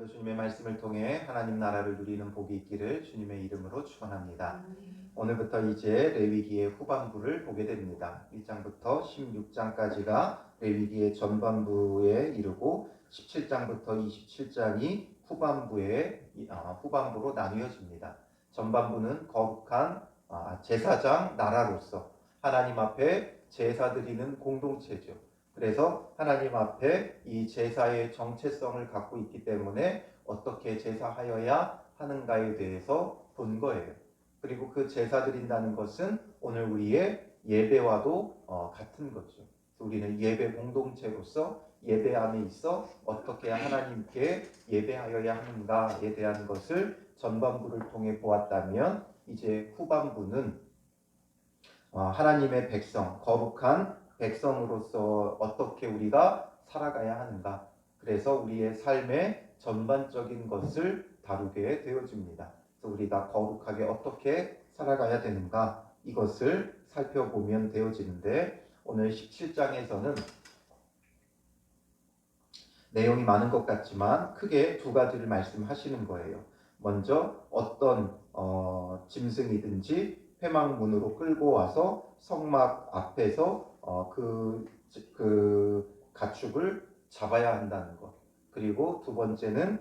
주님의 말씀을 통해 하나님 나라를 누리는 복이 있기를 주님의 이름으로 축원합니다. 오늘부터 이제 레위기의 후반부를 보게 됩니다. 1장부터 16장까지가 레위기의 전반부에 이르고 17장부터 27장이 후반부로 나뉘어집니다. 전반부는 거룩한 제사장 나라로서 하나님 앞에 제사 드리는 공동체죠. 그래서 하나님 앞에 이 제사의 정체성을 갖고 있기 때문에 어떻게 제사하여야 하는가에 대해서 본 거예요. 그리고 그 제사 드린다는 것은 오늘 우리의 예배와도 같은 거죠. 우리는 예배 공동체로서 예배 안에 있어 어떻게 하나님께 예배하여야 하는가에 대한 것을 전반부를 통해 보았다면, 이제 후반부는 하나님의 백성, 거룩한 백성으로서 어떻게 우리가 살아가야 하는가, 그래서 우리의 삶의 전반적인 것을 다루게 되어집니다. 그래서 우리가 거룩하게 어떻게 살아가야 되는가, 이것을 살펴보면 되어지는데, 오늘 17장에서는 내용이 많은 것 같지만 크게 두 가지를 말씀하시는 거예요. 먼저 어떤 짐승이든지 회막문으로 끌고 와서 성막 앞에서 그 가축을 잡아야 한다는 것. 그리고 두 번째는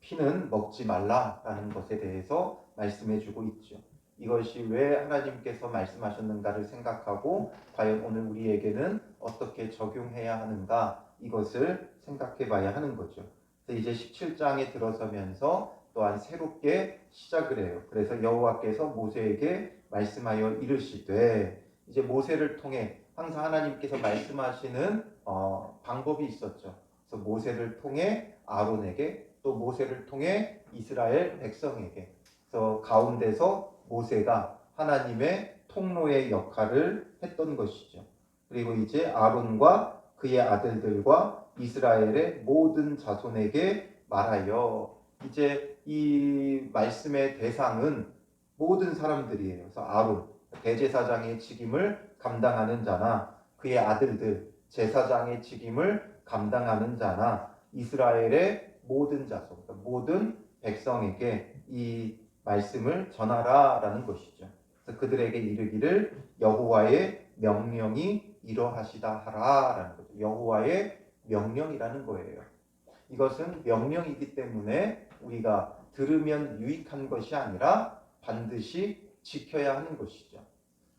피는 먹지 말라라는 것에 대해서 말씀해주고 있죠. 이것이 왜 하나님께서 말씀하셨는가를 생각하고 과연 오늘 우리에게는 어떻게 적용해야 하는가, 이것을 생각해 봐야 하는 거죠. 그래서 이제 17장에 들어서면서 또한 새롭게 시작을 해요. 그래서 여호와께서 모세에게 말씀하여 이르시되, 이제 모세를 통해 항상 하나님께서 말씀하시는 방법이 있었죠. 그래서 모세를 통해 아론에게, 또 모세를 통해 이스라엘 백성에게, 그래서 가운데서 모세가 하나님의 통로의 역할을 했던 것이죠. 그리고 이제 아론과 그의 아들들과 이스라엘의 모든 자손에게 말하여, 이제 이 말씀의 대상은 모든 사람들이에요. 그래서 아론, 대제사장의 책임을 감당하는 자나 그의 아들들, 제사장의 책임을 감당하는 자나 이스라엘의 모든 자손, 모든 백성에게 이 말씀을 전하라라는 것이죠. 그래서 그들에게 이르기를 여호와의 명령이 이러하시다 하라라는 거죠. 여호와의 명령이라는 거예요. 이것은 명령이기 때문에 우리가 들으면 유익한 것이 아니라 반드시 지켜야 하는 것이죠.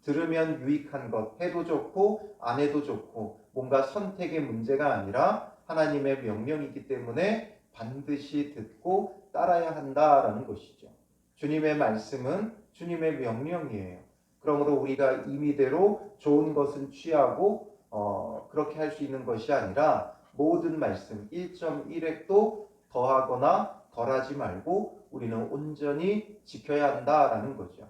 들으면 유익한 것, 해도 좋고 안 해도 좋고 뭔가 선택의 문제가 아니라 하나님의 명령이기 때문에 반드시 듣고 따라야 한다라는 것이죠. 주님의 말씀은 주님의 명령이에요. 그러므로 우리가 임의대로 좋은 것은 취하고 그렇게 할 수 있는 것이 아니라 모든 말씀 1.1획도 더하거나 덜하지 말고 우리는 온전히 지켜야 한다라는 거죠.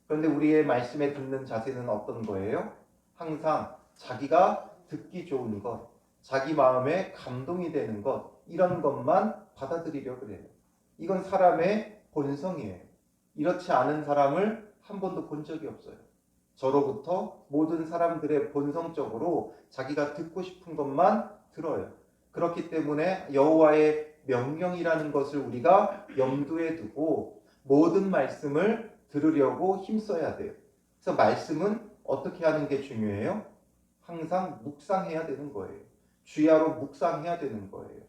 그런데 우리의 말씀에 듣는 자세는 어떤 거예요? 항상 자기가 듣기 좋은 것, 자기 마음에 감동이 되는 것, 이런 것만 받아들이려 그래요. 이건 사람의 본성이에요. 이렇지 않은 사람을 한 번도 본 적이 없어요. 저로부터 모든 사람들의 본성적으로 자기가 듣고 싶은 것만 들어요. 그렇기 때문에 여호와의 명령이라는 것을 우리가 염두에 두고 모든 말씀을 들으려고 힘써야 돼요. 그래서 말씀은 어떻게 하는 게 중요해요? 항상 묵상해야 되는 거예요. 주야로 묵상해야 되는 거예요.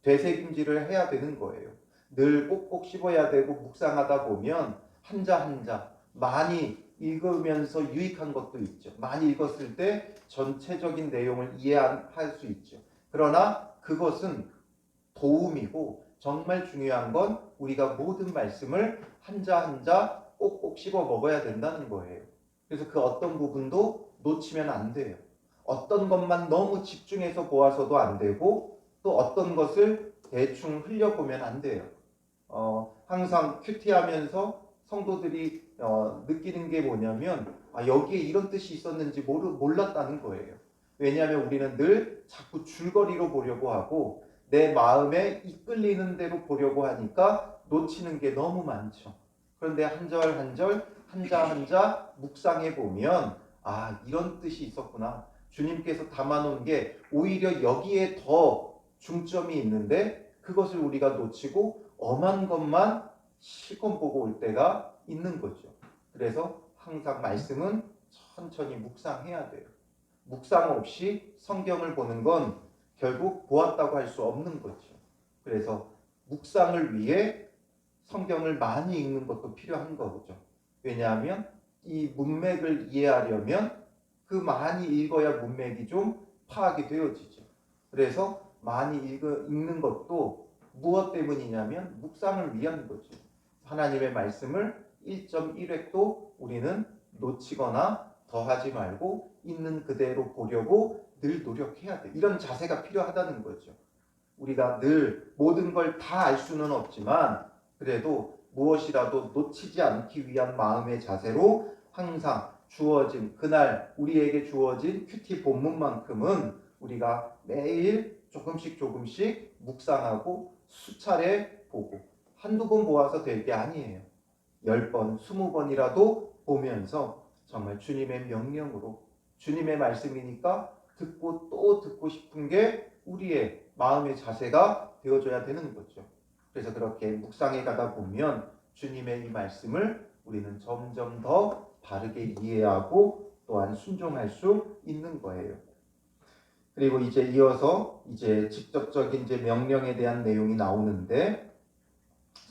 되새김질을 해야 되는 거예요. 늘 꼭꼭 씹어야 되고 묵상하다 보면 한자 한자 많이 읽으면서 유익한 것도 있죠. 많이 읽었을 때 전체적인 내용을 이해할 수 있죠. 그러나 그것은 도움이고 정말 중요한 건 우리가 모든 말씀을 한자 한자 꼭꼭 씹어 먹어야 된다는 거예요. 그래서 그 어떤 부분도 놓치면 안 돼요. 어떤 것만 너무 집중해서 보아서도 안 되고 또 어떤 것을 대충 흘려보면 안 돼요. 항상 큐티하면서 성도들이 느끼는 게 뭐냐면 여기에 이런 뜻이 있었는지 몰랐다는 거예요. 왜냐하면 우리는 늘 자꾸 줄거리로 보려고 하고 내 마음에 이끌리는 대로 보려고 하니까 놓치는 게 너무 많죠. 그런데 한 절 한 절, 한자 한자 묵상해 보면 이런 뜻이 있었구나. 주님께서 담아놓은 게 오히려 여기에 더 중점이 있는데 그것을 우리가 놓치고 엄한 것만 실컷 보고 올 때가 있는 거죠. 그래서 항상 말씀은 천천히 묵상해야 돼요. 묵상 없이 성경을 보는 건 결국 보았다고 할 수 없는 거죠. 그래서 묵상을 위해 성경을 많이 읽는 것도 필요한 거죠. 왜냐하면 이 문맥을 이해하려면 그 많이 읽어야 문맥이 좀 파악이 되어지죠. 그래서 많이 읽는 것도 무엇 때문이냐면 묵상을 위한 거죠. 하나님의 말씀을 1.1획도 우리는 놓치거나 더하지 말고 있는 그대로 보려고 늘 노력해야 돼. 이런 자세가 필요하다는 거죠. 우리가 늘 모든 걸 다 알 수는 없지만 그래도 무엇이라도 놓치지 않기 위한 마음의 자세로 항상 주어진 그날 우리에게 주어진 큐티 본문만큼은 우리가 매일 조금씩 묵상하고 수차례 보고 한두 번 보아서 될 게 아니에요. 10번, 20번이라도 보면서 정말 주님의 명령으로 주님의 말씀이니까 듣고 또 듣고 싶은 게 우리의 마음의 자세가 되어줘야 되는 거죠. 그래서 그렇게 묵상해 가다 보면 주님의 이 말씀을 우리는 점점 더 바르게 이해하고 또한 순종할 수 있는 거예요. 그리고 이제 이어서 이제 직접적인 이제 명령에 대한 내용이 나오는데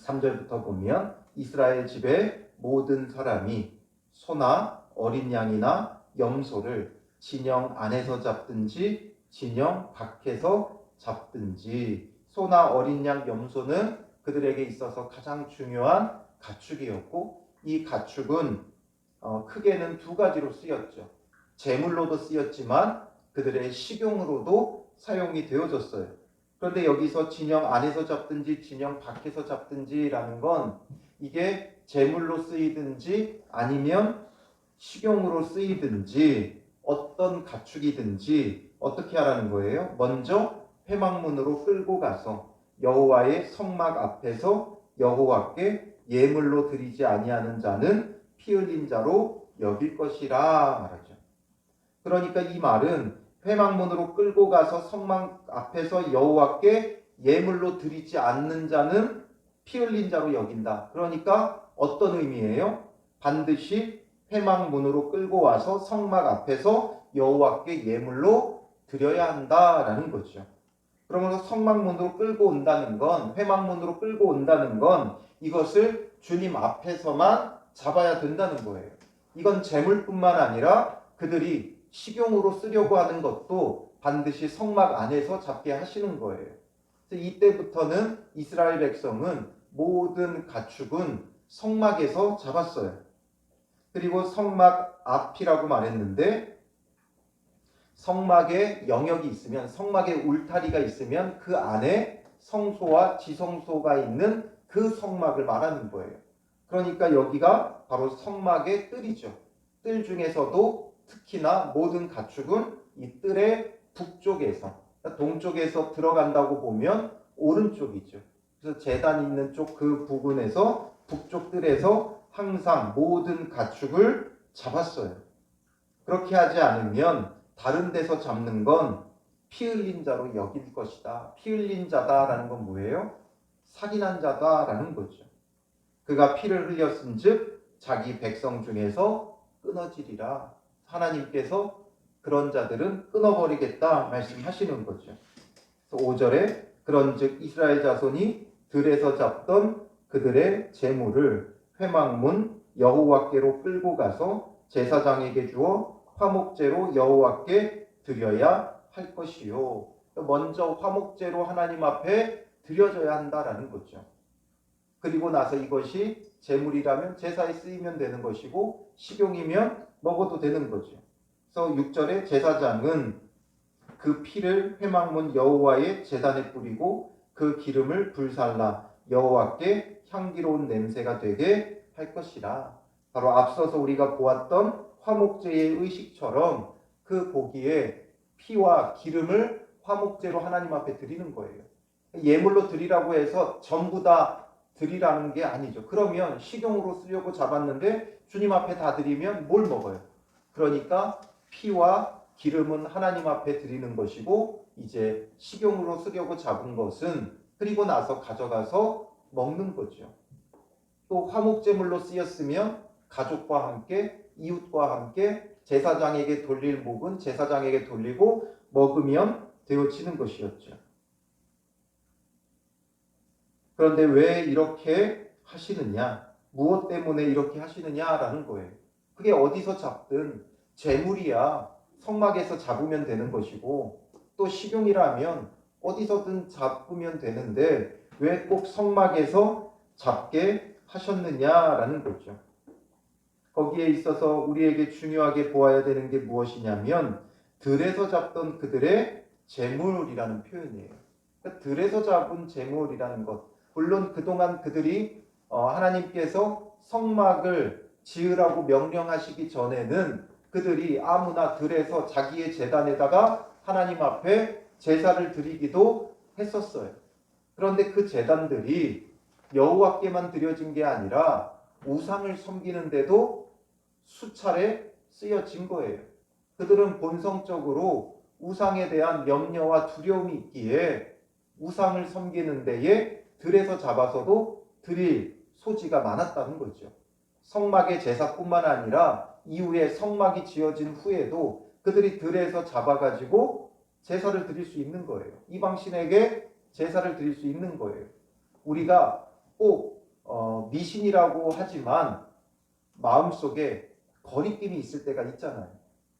3절부터 보면 이스라엘 집의 모든 사람이 소나 어린 양이나 염소를 진영 안에서 잡든지 진영 밖에서 잡든지 소나 어린 양 염소는 그들에게 있어서 가장 중요한 가축이었고 이 가축은 크게는 두 가지로 쓰였죠. 제물로도 쓰였지만 그들의 식용으로도 사용이 되어졌어요. 그런데 여기서 진영 안에서 잡든지 진영 밖에서 잡든지라는 건 이게 제물로 쓰이든지 아니면 식용으로 쓰이든지 어떤 가축이든지 어떻게 하라는 거예요? 먼저 회막문으로 끌고 가서 여호와의 성막 앞에서 여호와께 예물로 드리지 아니하는 자는 피 흘린 자로 여길 것이라 말하죠. 그러니까 이 말은 회막문으로 끌고 가서 성막 앞에서 여호와께 예물로 드리지 않는 자는 피 흘린 자로 여긴다. 그러니까 어떤 의미예요? 반드시 회막문으로 끌고 와서 성막 앞에서 여호와께 예물로 드려야 한다라는 거죠. 그러면서 성막문으로 끌고 온다는 건 회막문으로 끌고 온다는 건 이것을 주님 앞에서만 잡아야 된다는 거예요. 이건 제물뿐만 아니라 그들이 식용으로 쓰려고 하는 것도 반드시 성막 안에서 잡게 하시는 거예요. 그래서 이때부터는 이스라엘 백성은 모든 가축은 성막에서 잡았어요. 그리고 성막 앞이라고 말했는데 성막에 영역이 있으면 성막에 울타리가 있으면 그 안에 성소와 지성소가 있는 그 성막을 말하는 거예요. 그러니까 여기가 바로 성막의 뜰이죠. 뜰 중에서도 특히나 모든 가축은 이 뜰의 북쪽에서 동쪽에서 들어간다고 보면 오른쪽이죠. 그래서 제단 있는 쪽 그 부근에서 북쪽 뜰에서 항상 모든 가축을 잡았어요. 그렇게 하지 않으면 다른 데서 잡는 건 피 흘린 자로 여길 것이다. 피 흘린 자다라는 건 뭐예요? 살인한 자다라는 거죠. 그가 피를 흘렸은즉 자기 백성 중에서 끊어지리라. 하나님께서 그런 자들은 끊어버리겠다 말씀하시는 거죠. 5절에 그런즉 이스라엘 자손이 들에서 잡던 그들의 재물을 회막문 여호와께로 끌고 가서 제사장에게 주어 화목제로 여호와께 드려야 할 것이요. 먼저 화목제로 하나님 앞에 드려져야 한다라는 거죠. 그리고 나서 이것이 제물이라면 제사에 쓰이면 되는 것이고 식용이면 먹어도 되는 거죠. 그래서 6절에 제사장은 그 피를 회막문 여호와의 제단에 뿌리고 그 기름을 불살라 여호와께 향기로운 냄새가 되게 할 것이라. 바로 앞서서 우리가 보았던 화목제의 의식처럼 그 고기에 피와 기름을 화목제로 하나님 앞에 드리는 거예요. 예물로 드리라고 해서 전부 다 드리라는 게 아니죠. 그러면 식용으로 쓰려고 잡았는데 주님 앞에 다 드리면 뭘 먹어요? 그러니까 피와 기름은 하나님 앞에 드리는 것이고 이제 식용으로 쓰려고 잡은 것은 그리고 나서 가져가서 먹는 거죠. 또 화목제물로 쓰였으면 가족과 함께 이웃과 함께 제사장에게 돌릴 목은 제사장에게 돌리고 먹으면 되어지는 것이었죠. 그런데 왜 이렇게 하시느냐? 무엇 때문에 이렇게 하시느냐라는 거예요. 그게 어디서 잡든 재물이야 성막에서 잡으면 되는 것이고, 또 식용이라면 어디서든 잡으면 되는데 왜 꼭 성막에서 잡게 하셨느냐라는 거죠. 거기에 있어서 우리에게 중요하게 보아야 되는 게 무엇이냐면 들에서 잡던 그들의 재물이라는 표현이에요. 그러니까 들에서 잡은 재물이라는 것, 물론 그동안 그들이 하나님께서 성막을 지으라고 명령하시기 전에는 그들이 아무나 들에서 자기의 제단에다가 하나님 앞에 제사를 드리기도 했었어요. 그런데 그 제단들이 여호와께만 드려진 게 아니라 우상을 섬기는데도 수차례 쓰여진 거예요. 그들은 본성적으로 우상에 대한 염려와 두려움이 있기에 우상을 섬기는 데에 들에서 잡아서도 드릴 소지가 많았다는 거죠. 성막의 제사뿐만 아니라 이후에 성막이 지어진 후에도 그들이 들에서 잡아가지고 제사를 드릴 수 있는 거예요. 이방신에게 제사를 드릴 수 있는 거예요. 우리가 꼭 미신이라고 하지만 마음속에 거리낌이 있을 때가 있잖아요.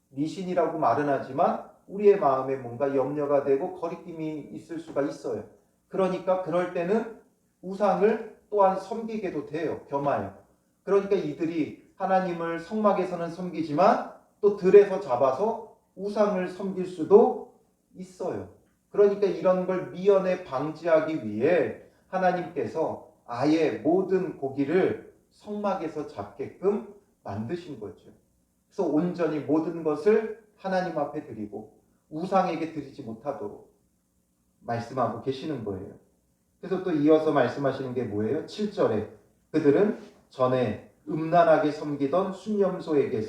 미신이라고 말은 하지만 우리의 마음에 뭔가 염려가 되고 거리낌이 있을 수가 있어요. 그러니까 그럴 때는 우상을 또한 섬기게도 돼요. 겸하여. 그러니까 이들이 하나님을 성막에서는 섬기지만 또 들에서 잡아서 우상을 섬길 수도 있어요. 그러니까 이런 걸 미연에 방지하기 위해 하나님께서 아예 모든 고기를 성막에서 잡게끔 만드신 거죠. 그래서 온전히 모든 것을 하나님 앞에 드리고 우상에게 드리지 못하도록 말씀하고 계시는 거예요. 그래서 또 이어서 말씀하시는 게 뭐예요? 7절에 그들은 전에 음란하게 섬기던 순념소에게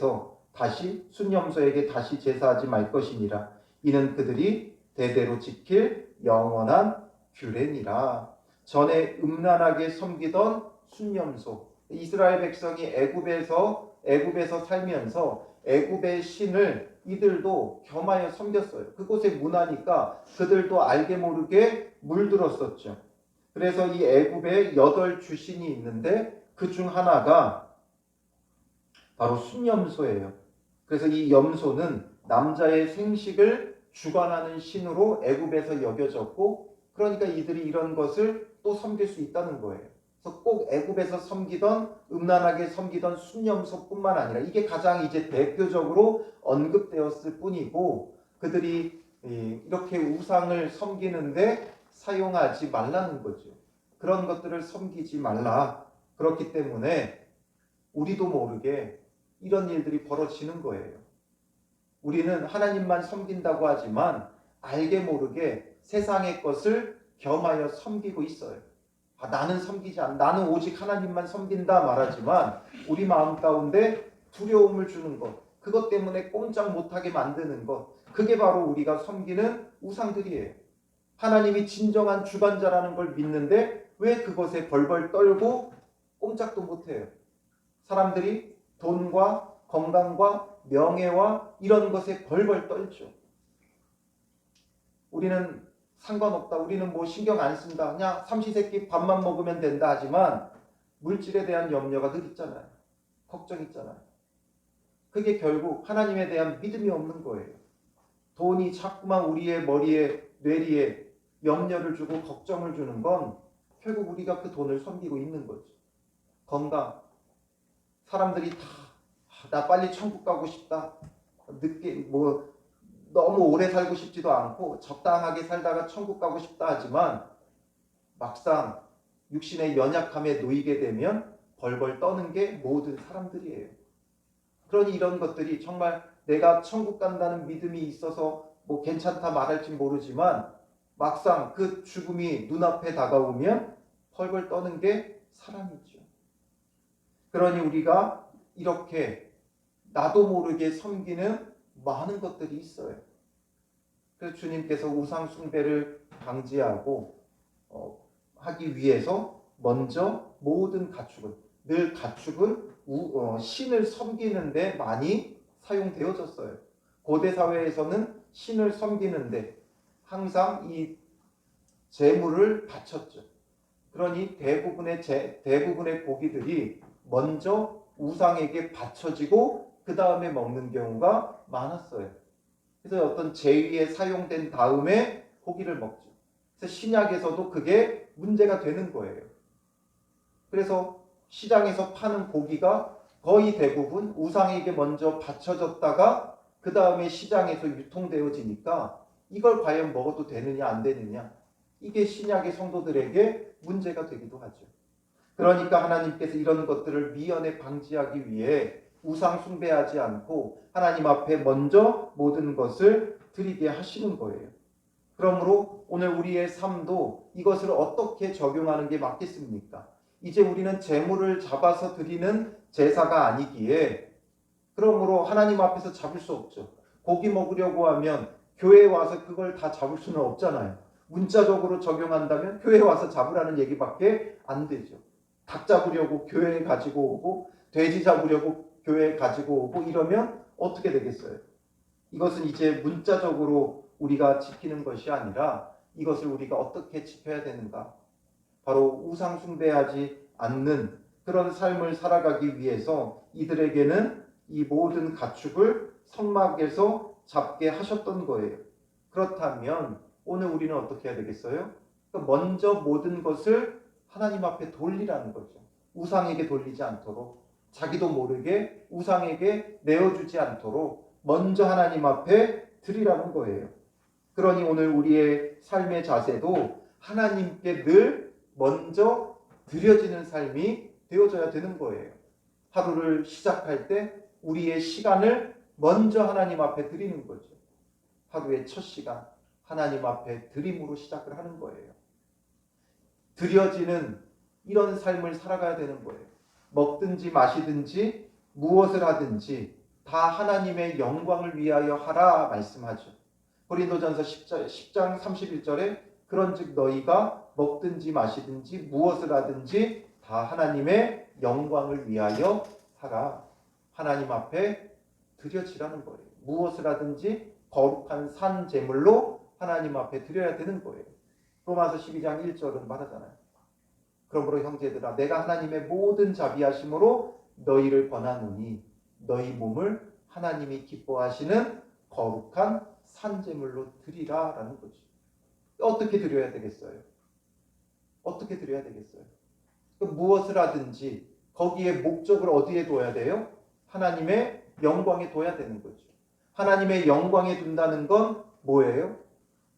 다시 제사하지 말 것이니라. 이는 그들이 대대로 지킬 영원한 규례니라. 전에 음란하게 섬기던 순념소, 이스라엘 백성이 애굽에서 살면서 애굽의 신을 이들도 겸하여 섬겼어요. 그곳에 문화니까 그들도 알게 모르게 물들었었죠. 그래서 이 애굽에 8주신이 있는데 그 중 하나가 바로 순념소예요. 그래서 이 염소는 남자의 생식을 주관하는 신으로 애굽에서 여겨졌고, 그러니까 이들이 이런 것을 또 섬길 수 있다는 거예요. 그래서 꼭 애굽에서 음란하게 섬기던 순념소뿐만 아니라 이게 가장 이제 대표적으로 언급되었을 뿐이고, 그들이 이렇게 우상을 섬기는데 사용하지 말라는 거죠. 그런 것들을 섬기지 말라. 그렇기 때문에 우리도 모르게 이런 일들이 벌어지는 거예요. 우리는 하나님만 섬긴다고 하지만 알게 모르게 세상의 것을 겸하여 섬기고 있어요. 나는 섬기지 않아. 나는 오직 하나님만 섬긴다 말하지만 우리 마음 가운데 두려움을 주는 것, 그것 때문에 꼼짝 못하게 만드는 것, 그게 바로 우리가 섬기는 우상들이에요. 하나님이 진정한 주관자라는 걸 믿는데 왜 그것에 벌벌 떨고 꼼짝도 못해요. 사람들이 돈과 건강과 명예와 이런 것에 벌벌 떨죠. 우리는 상관없다. 우리는 뭐 신경 안 쓴다. 그냥 삼시세끼 밥만 먹으면 된다 하지만 물질에 대한 염려가 늘 있잖아요. 걱정 있잖아요. 그게 결국 하나님에 대한 믿음이 없는 거예요. 돈이 자꾸만 우리의 머리에, 뇌리에 염려를 주고 걱정을 주는 건 결국 우리가 그 돈을 섬기고 있는 거죠. 건강. 사람들이 나 빨리 천국 가고 싶다. 늦게 너무 오래 살고 싶지도 않고 적당하게 살다가 천국 가고 싶다 하지만 막상 육신의 연약함에 놓이게 되면 벌벌 떠는 게 모든 사람들이에요. 그러니 이런 것들이 정말 내가 천국 간다는 믿음이 있어서 괜찮다 말할지 모르지만 막상 그 죽음이 눈앞에 다가오면 벌벌 떠는 게 사람이죠. 그러니 우리가 이렇게 나도 모르게 섬기는 많은 것들이 있어요. 그래서 주님께서 우상 숭배를 방지하고 하기 위해서 먼저 모든 가축은, 늘 가축은 신을 섬기는데 많이 사용되어졌어요. 고대 사회에서는 신을 섬기는데 항상 이 제물을 바쳤죠. 그러니 대부분의 고기들이 먼저 우상에게 바쳐지고 그 다음에 먹는 경우가 많았어요. 그래서 어떤 제위에 사용된 다음에 고기를 먹죠. 그래서 신약에서도 그게 문제가 되는 거예요. 그래서 시장에서 파는 고기가 거의 대부분 우상에게 먼저 바쳐졌다가 그 다음에 시장에서 유통되어지니까 이걸 과연 먹어도 되느냐 안 되느냐, 이게 신약의 성도들에게 문제가 되기도 하죠. 그러니까 하나님께서 이런 것들을 미연에 방지하기 위해 우상 숭배하지 않고 하나님 앞에 먼저 모든 것을 드리게 하시는 거예요. 그러므로 오늘 우리의 삶도 이것을 어떻게 적용하는 게 맞겠습니까? 이제 우리는 제물을 잡아서 드리는 제사가 아니기에 그러므로 하나님 앞에서 잡을 수 없죠. 고기 먹으려고 하면 교회에 와서 그걸 다 잡을 수는 없잖아요. 문자적으로 적용한다면 교회에 와서 잡으라는 얘기밖에 안 되죠. 닭 잡으려고 교회에 가지고 오고 돼지 잡으려고 교회에 가지고 오고 이러면 어떻게 되겠어요? 이것은 이제 문자적으로 우리가 지키는 것이 아니라 이것을 우리가 어떻게 지켜야 되는가? 바로 우상 숭배하지 않는 그런 삶을 살아가기 위해서 이들에게는 이 모든 가축을 성막에서 잡게 하셨던 거예요. 그렇다면 오늘 우리는 어떻게 해야 되겠어요? 먼저 모든 것을 하나님 앞에 돌리라는 거죠. 우상에게 돌리지 않도록, 자기도 모르게 우상에게 내어주지 않도록 먼저 하나님 앞에 드리라는 거예요. 그러니 오늘 우리의 삶의 자세도 하나님께 늘 먼저 드려지는 삶이 되어져야 되는 거예요. 하루를 시작할 때 우리의 시간을 먼저 하나님 앞에 드리는 거죠. 하루의 첫 시간 하나님 앞에 드림으로 시작을 하는 거예요. 드려지는 이런 삶을 살아가야 되는 거예요. 먹든지 마시든지 무엇을 하든지 다 하나님의 영광을 위하여 하라 말씀하죠. 고린도전서 10장 31절에 그런즉 너희가 먹든지 마시든지 무엇을 하든지 다 하나님의 영광을 위하여 하라. 하나님 앞에 드려지라는 거예요. 무엇을 하든지 거룩한 산 제물로 하나님 앞에 드려야 되는 거예요. 로마서 12장 1절은 말하잖아요. 그러므로 형제들아 내가 하나님의 모든 자비하심으로 너희를 권하노니 너희 몸을 하나님이 기뻐하시는 거룩한 산제물로 드리라라는 거죠. 어떻게 드려야 되겠어요? 어떻게 드려야 되겠어요? 무엇을 하든지 거기에 목적을 어디에 둬야 돼요? 하나님의 영광에 둬야 되는 거죠. 하나님의 영광에 둔다는 건 뭐예요?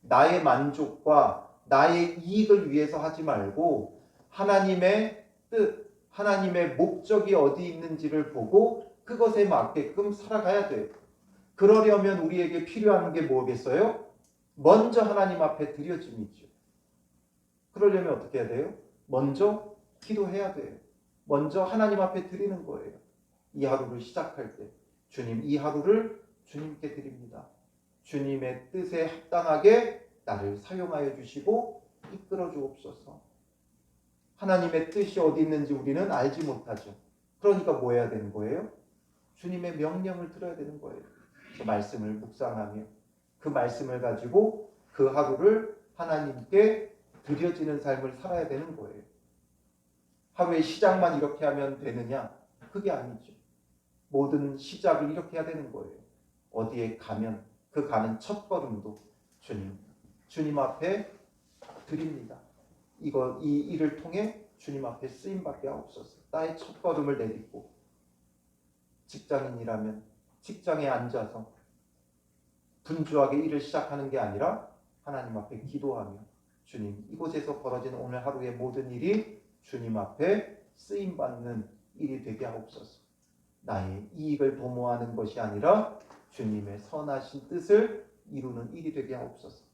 나의 만족과 나의 이익을 위해서 하지 말고 하나님의 뜻, 하나님의 목적이 어디 있는지를 보고 그것에 맞게끔 살아가야 돼요. 그러려면 우리에게 필요한 게 뭐겠어요? 먼저 하나님 앞에 드려짐이죠. 그러려면 어떻게 해야 돼요? 먼저 기도해야 돼요. 먼저 하나님 앞에 드리는 거예요. 이 하루를 시작할 때 주님, 이 하루를 주님께 드립니다. 주님의 뜻에 합당하게 나를 사용하여 주시고 이끌어 주옵소서. 하나님의 뜻이 어디 있는지 우리는 알지 못하죠. 그러니까 뭐 해야 되는 거예요? 주님의 명령을 들어야 되는 거예요. 그 말씀을 묵상하며 그 말씀을 가지고 그 하루를 하나님께 드려지는 삶을 살아야 되는 거예요. 하루의 시작만 이렇게 하면 되느냐? 그게 아니죠. 모든 시작을 이렇게 해야 되는 거예요. 어디에 가면 그 가는 첫 걸음도 주님 앞에 드립니다. 이 일을 통해 주님 앞에 쓰임받게 하옵소서. 나의 첫 걸음을 내딛고 직장인이라면 직장에 앉아서 분주하게 일을 시작하는 게 아니라 하나님 앞에 기도하며 주님, 이곳에서 벌어진 오늘 하루의 모든 일이 주님 앞에 쓰임받는 일이 되게 하옵소서. 나의 이익을 도모하는 것이 아니라 주님의 선하신 뜻을 이루는 일이 되게 하옵소서.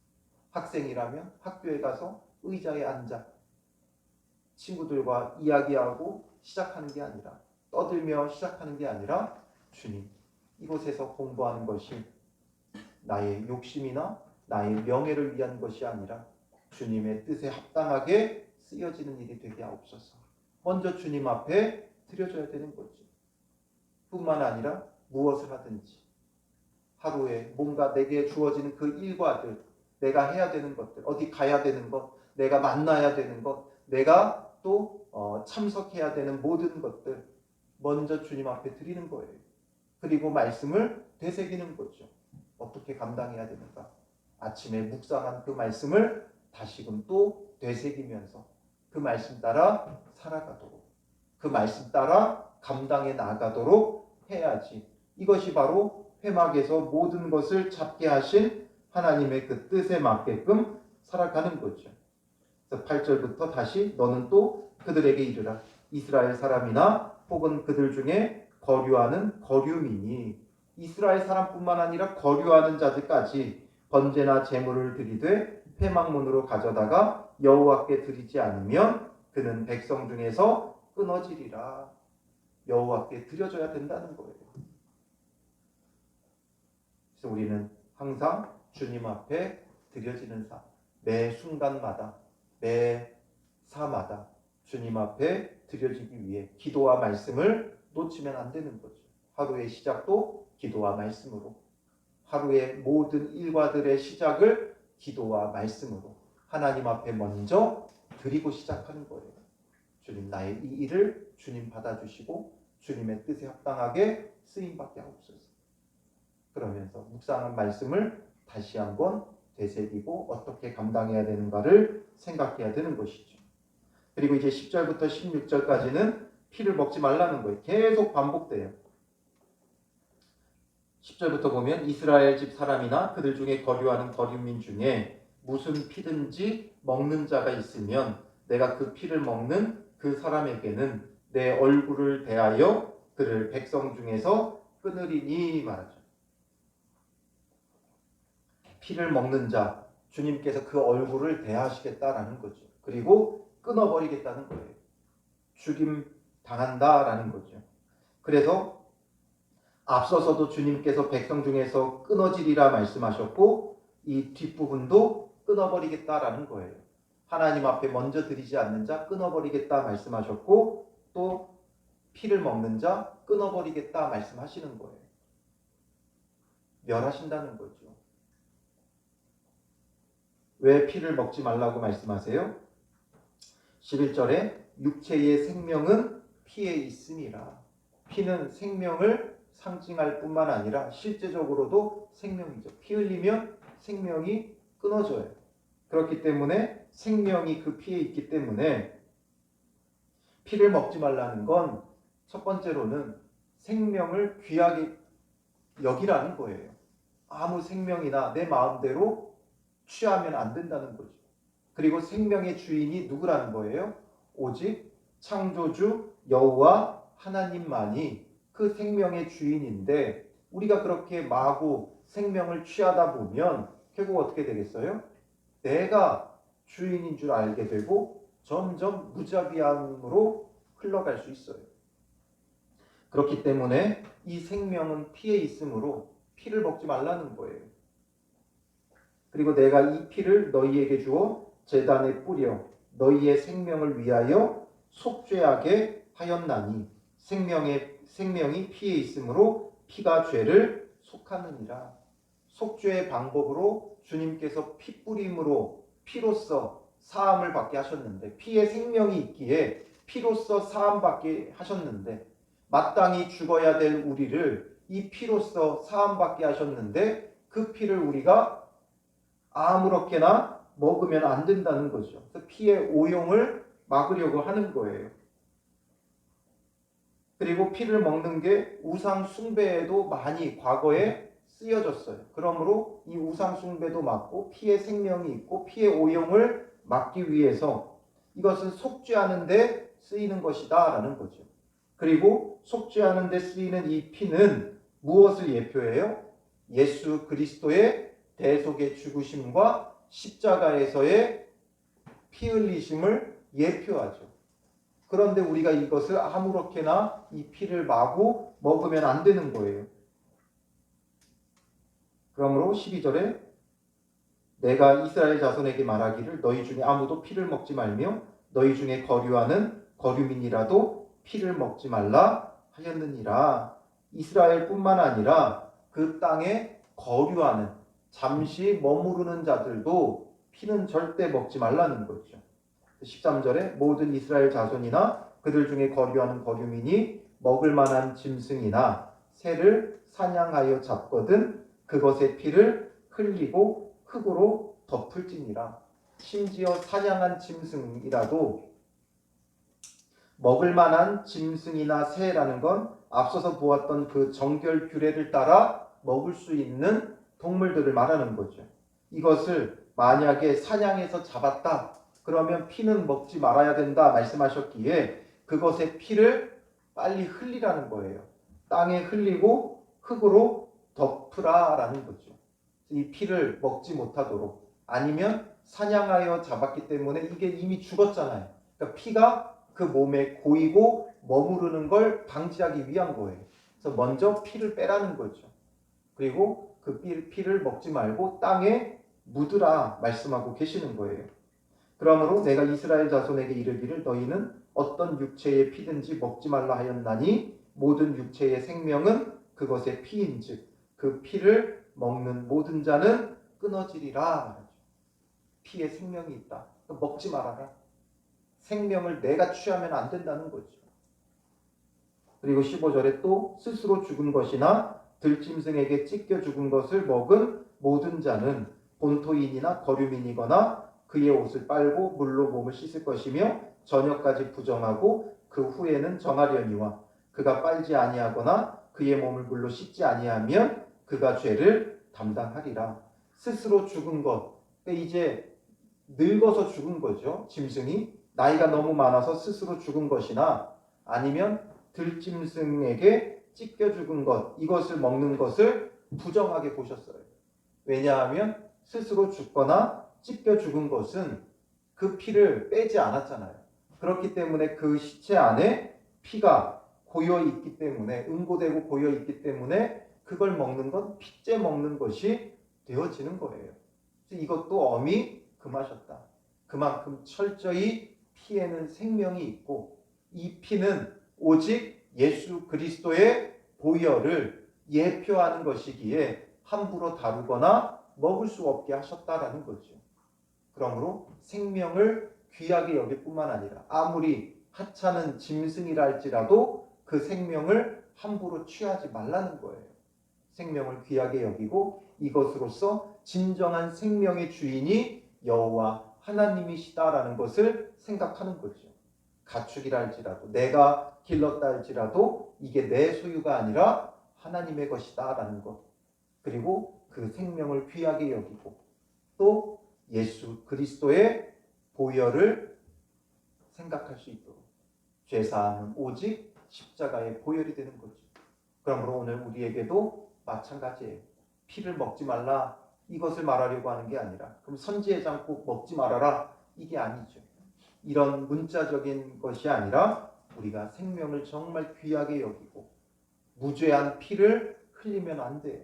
학생이라면 학교에 가서 의자에 앉아 친구들과 이야기하고 시작하는 게 아니라 떠들며 시작하는 게 아니라 주님, 이곳에서 공부하는 것이 나의 욕심이나 나의 명예를 위한 것이 아니라 주님의 뜻에 합당하게 쓰여지는 일이 되게 하옵소서. 먼저 주님 앞에 드려줘야 되는 거죠. 뿐만 아니라 무엇을 하든지 하루에 뭔가 내게 주어지는 그 일과들, 내가 해야 되는 것들, 어디 가야 되는 것, 내가 만나야 되는 것, 내가 또 참석해야 되는 모든 것들 먼저 주님 앞에 드리는 거예요. 그리고 말씀을 되새기는 거죠. 어떻게 감당해야 되는가. 아침에 묵상한 그 말씀을 다시금 또 되새기면서 그 말씀 따라 살아가도록, 그 말씀 따라 감당해 나가도록 해야지. 이것이 바로 회막에서 모든 것을 잡게 하신 하나님의 그 뜻에 맞게끔 살아가는 거죠. 그래서 8절부터 다시 너는 또 그들에게 이르라. 이스라엘 사람이나 혹은 그들 중에 거류하는 거류민이, 이스라엘 사람뿐만 아니라 거류하는 자들까지 번제나 제물을 드리되 회막문으로 가져다가 여호와께 드리지 않으면 그는 백성 중에서 끊어지리라. 여호와께 드려줘야 된다는 거예요. 그래서 우리는 항상 주님 앞에 드려지는 삶, 매 순간마다, 매 사마다 주님 앞에 드려지기 위해 기도와 말씀을 놓치면 안 되는 거죠. 하루의 시작도 기도와 말씀으로, 하루의 모든 일과들의 시작을 기도와 말씀으로 하나님 앞에 먼저 드리고 시작하는 거예요. 주님, 나의 이 일을 주님 받아주시고 주님의 뜻에 합당하게 쓰임받게 하옵소서. 그러면서 묵상한 말씀을 다시 한번 되새기고 어떻게 감당해야 되는가를 생각해야 되는 것이죠. 그리고 이제 10절부터 16절까지는 피를 먹지 말라는 거예요. 계속 반복돼요. 10절부터 보면 이스라엘 집 사람이나 그들 중에 거류하는 거류민 중에 무슨 피든지 먹는 자가 있으면 내가 그 피를 먹는 그 사람에게는 내 얼굴을 대하여 그를 백성 중에서 끊으리니 말하죠. 피를 먹는 자, 주님께서 그 얼굴을 대하시겠다라는 거죠. 그리고 끊어버리겠다는 거예요. 죽임 당한다라는 거죠. 그래서 앞서서도 주님께서 백성 중에서 끊어지리라 말씀하셨고 이 뒷부분도 끊어버리겠다라는 거예요. 하나님 앞에 먼저 드리지 않는 자 끊어버리겠다 말씀하셨고 또 피를 먹는 자 끊어버리겠다 말씀하시는 거예요. 멸하신다는 거죠. 왜 피를 먹지 말라고 말씀하세요? 11절에 육체의 생명은 피에 있음이라. 피는 생명을 상징할 뿐만 아니라 실제적으로도 생명이죠. 피 흘리면 생명이 끊어져요. 그렇기 때문에 생명이 그 피에 있기 때문에 피를 먹지 말라는 건 첫 번째로는 생명을 귀하게 여기라는 거예요. 아무 생명이나 내 마음대로 취하면 안 된다는 거죠. 그리고 생명의 주인이 누구라는 거예요? 오직 창조주 여호와 하나님만이 그 생명의 주인인데 우리가 그렇게 마구 생명을 취하다 보면 결국 어떻게 되겠어요? 내가 주인인 줄 알게 되고 점점 무자비함으로 흘러갈 수 있어요. 그렇기 때문에 이 생명은 피에 있으므로 피를 먹지 말라는 거예요. 그리고 내가 이 피를 너희에게 주어 제단에 뿌려 너희의 생명을 위하여 속죄하게 하였나니 생명이 피에 있으므로 피가 죄를 속하느니라. 속죄의 방법으로 주님께서 피 뿌림으로 피로써 사함을 받게 하셨는데 피에 생명이 있기에 피로써 사함 받게 하셨는데 마땅히 죽어야 될 우리를 이 피로써 사함 받게 하셨는데 그 피를 우리가 아무렇게나 먹으면 안 된다는 거죠. 그래서 피의 오용을 막으려고 하는 거예요. 그리고 피를 먹는 게 우상 숭배에도 많이 과거에 쓰여졌어요. 그러므로 이 우상 숭배도 막고 피의 생명이 있고 피의 오용을 막기 위해서 이것은 속죄하는 데 쓰이는 것이다 라는 거죠. 그리고 속죄하는 데 쓰이는 이 피는 무엇을 예표해요? 예수 그리스도의 대속의 죽으심과 십자가에서의 피 흘리심을 예표하죠. 그런데 우리가 이것을 아무렇게나 이 피를 마구 먹으면 안 되는 거예요. 그러므로 12절에 내가 이스라엘 자손에게 말하기를 너희 중에 아무도 피를 먹지 말며 너희 중에 거류하는 거류민이라도 피를 먹지 말라 하였느니라. 이스라엘뿐만 아니라 그 땅에 거류하는 잠시 머무르는 자들도 피는 절대 먹지 말라는 거죠. 13절에 모든 이스라엘 자손이나 그들 중에 거류하는 거류민이 먹을 만한 짐승이나 새를 사냥하여 잡거든 그것의 피를 흘리고 흙으로 덮을지니라. 심지어 사냥한 짐승이라도 먹을 만한 짐승이나 새라는 건 앞서서 보았던 그 정결 규례를 따라 먹을 수 있는 동물들을 말하는 거죠. 이것을 만약에 사냥해서 잡았다 그러면 피는 먹지 말아야 된다 말씀하셨기에 그것의 피를 빨리 흘리라는 거예요. 땅에 흘리고 흙으로 덮으라라는 거죠. 이 피를 먹지 못하도록. 아니면 사냥하여 잡았기 때문에 이게 이미 죽었잖아요. 그러니까 피가 그 몸에 고이고 머무르는 걸 방지하기 위한 거예요. 그래서 먼저 피를 빼라는 거죠. 그리고 그 피를 먹지 말고 땅에 묻으라 말씀하고 계시는 거예요. 그러므로 내가 이스라엘 자손에게 이르기를 너희는 어떤 육체의 피든지 먹지 말라 하였나니 모든 육체의 생명은 그것의 피인즉 그 피를 먹는 모든 자는 끊어지리라. 피에 생명이 있다. 먹지 말아라. 생명을 내가 취하면 안 된다는 거죠. 그리고 15절에 또 스스로 죽은 것이나 들짐승에게 찢겨 죽은 것을 먹은 모든 자는 본토인이나 거류민이거나 그의 옷을 빨고 물로 몸을 씻을 것이며 저녁까지 부정하고 그 후에는 정하려니와 그가 빨지 아니하거나 그의 몸을 물로 씻지 아니하면 그가 죄를 담당하리라. 스스로 죽은 것, 이제 늙어서 죽은 거죠. 짐승이 나이가 너무 많아서 스스로 죽은 것이나 아니면 들짐승에게 찢겨 죽은 것, 이것을 먹는 것을 부정하게 보셨어요. 왜냐하면 스스로 죽거나 찢겨 죽은 것은 그 피를 빼지 않았잖아요. 그렇기 때문에 그 시체 안에 피가 고여 있기 때문에, 응고되고 고여 있기 때문에 그걸 먹는 건 피째 먹는 것이 되어지는 거예요. 이것도 엄히 금하셨다. 그만큼 철저히 피에는 생명이 있고 이 피는 오직 예수 그리스도의 보혈을 예표하는 것이기에 함부로 다루거나 먹을 수 없게 하셨다라는 거죠. 그러므로 생명을 귀하게 여길 뿐만 아니라 아무리 하찮은 짐승이라 할지라도 그 생명을 함부로 취하지 말라는 거예요. 생명을 귀하게 여기고 이것으로서 진정한 생명의 주인이 여호와 하나님이시다라는 것을 생각하는 거죠. 가축이라 할지라도 내가 길렀다 할지라도 이게 내 소유가 아니라 하나님의 것이다라는 것. 그리고 그 생명을 귀하게 여기고 또 예수 그리스도의 보혈을 생각할 수 있도록 죄사함은 오직 십자가의 보혈이 되는 거죠. 그러므로 오늘 우리에게도 마찬가지예요. 피를 먹지 말라 이것을 말하려고 하는 게 아니라 그럼 선지해장 꼭 먹지 말아라 이게 아니죠. 이런 문자적인 것이 아니라 우리가 생명을 정말 귀하게 여기고 무죄한 피를 흘리면 안 돼요.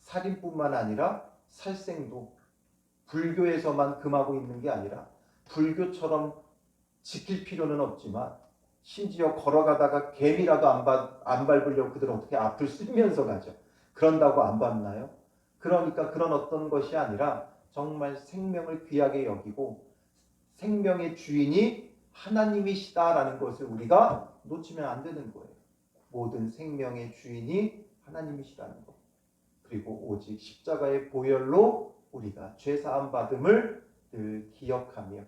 살인뿐만 아니라 살생도 불교에서만 금하고 있는 게 아니라 불교처럼 지킬 필요는 없지만 심지어 걸어가다가 개미라도 안 밟으려고 그들은 어떻게 앞을 쓸면서 가죠. 그런다고 안 밟나요? 그러니까 그런 어떤 것이 아니라 정말 생명을 귀하게 여기고 생명의 주인이 하나님이시다라는 것을 우리가 놓치면 안 되는 거예요. 모든 생명의 주인이 하나님이시라는 것. 그리고 오직 십자가의 보혈로 우리가 죄사함 받음을 늘 기억하며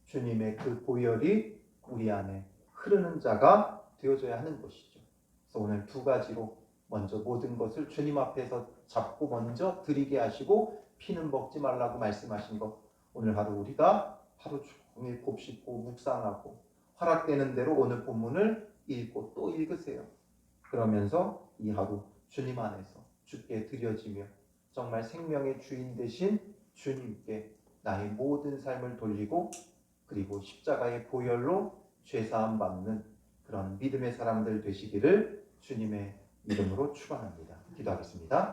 주님의 그 보혈이 우리 안에 흐르는 자가 되어져야 하는 것이죠. 그래서 오늘 두 가지로 먼저 모든 것을 주님 앞에서 잡고 먼저 드리게 하시고 피는 먹지 말라고 말씀하신 것. 오늘 하루 우리가 하루 종일 곱씹고 묵상하고 허락되는 대로 오늘 본문을 읽고 또 읽으세요. 그러면서 이 하루 주님 안에서 주께 드려지며 정말 생명의 주인 되신 주님께 나의 모든 삶을 돌리고 그리고 십자가의 보혈로 죄사함 받는 그런 믿음의 사람들 되시기를 주님의 이름으로 축원합니다. 기도하겠습니다.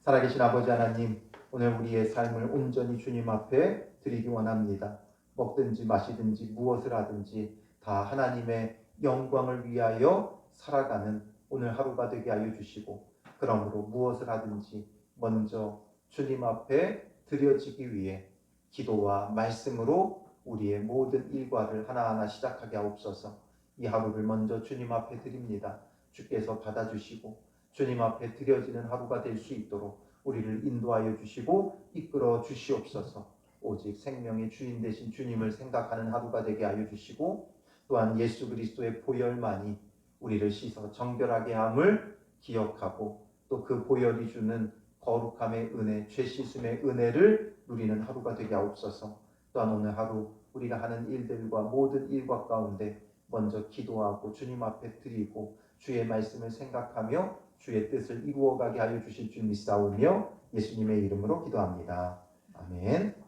살아계신 아버지 하나님, 오늘 우리의 삶을 온전히 주님 앞에 드리기 원합니다. 먹든지 마시든지 무엇을 하든지 다 하나님의 영광을 위하여 살아가는 오늘 하루가 되게 하여 주시고, 그러므로 무엇을 하든지 먼저 주님 앞에 드려지기 위해 기도와 말씀으로 우리의 모든 일과를 하나하나 시작하게 하옵소서. 이 하루를 먼저 주님 앞에 드립니다. 주께서 받아주시고 주님 앞에 드려지는 하루가 될 수 있도록 우리를 인도하여 주시고 이끌어 주시옵소서. 오직 생명의 주인 되신 주님을 생각하는 하루가 되게 하여 주시고, 또한 예수 그리스도의 보혈만이 우리를 씻어 정결하게 함을 기억하고, 또 그 보혈이 주는 거룩함의 은혜, 죄 씻음의 은혜를 누리는 하루가 되게 하옵소서. 또한 오늘 하루 우리가 하는 일들과 모든 일과 가운데 먼저 기도하고 주님 앞에 드리고 주의 말씀을 생각하며 주의 뜻을 이루어가게 하여 주실 줄 믿사오며 예수님의 이름으로 기도합니다. 아멘.